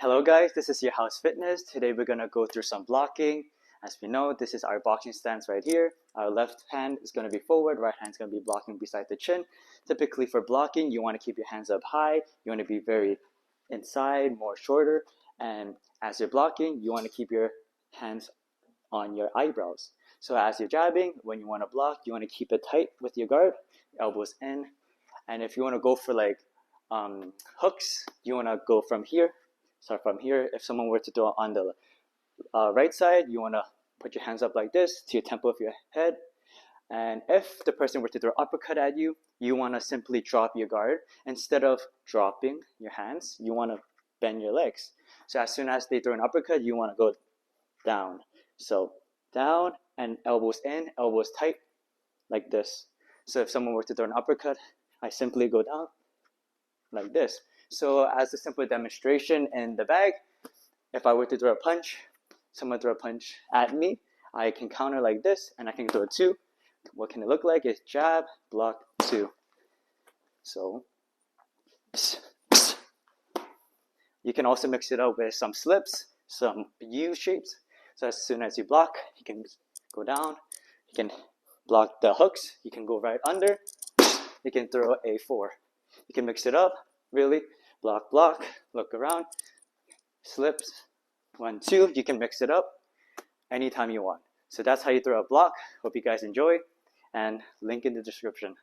Hello guys, this is your house fitness. Today we're gonna go through some blocking. As we know, this is our boxing stance right here. Our left hand is gonna be forward, right hand is gonna be blocking beside the chin. Typically for blocking, you wanna keep your hands up high. You wanna be very inside, more shorter. And as you're blocking, you wanna keep your hands on your eyebrows. So as you're jabbing, when you wanna block, you wanna keep it tight with your guard, elbows in. And if you wanna go for like hooks, you wanna go from here. Start from here. If someone were to throw on the right side, you want to put your hands up like this to your temple of your head. And if the person were to throw uppercut at you, you want to simply drop your guard. Instead of dropping your hands, you want to bend your legs. So as soon as they throw an uppercut, you want to go down. So down and elbows in, elbows tight, like this. So if someone were to throw an uppercut, I simply go down like this. So as a simple demonstration in the bag, if I were to throw a punch, someone throw a punch at me, I can counter like this and I can throw two. What can it look like? It's jab, block, two. So you can also mix it up with some slips, some U shapes. So as soon as you block, you can go down, you can block the hooks, you can go right under, you can throw a four. You can mix it up, really, block, block, look around, slips, 1, 2, you can mix it up anytime you want. So that's how you throw a block. Hope you guys enjoy, and link in the description.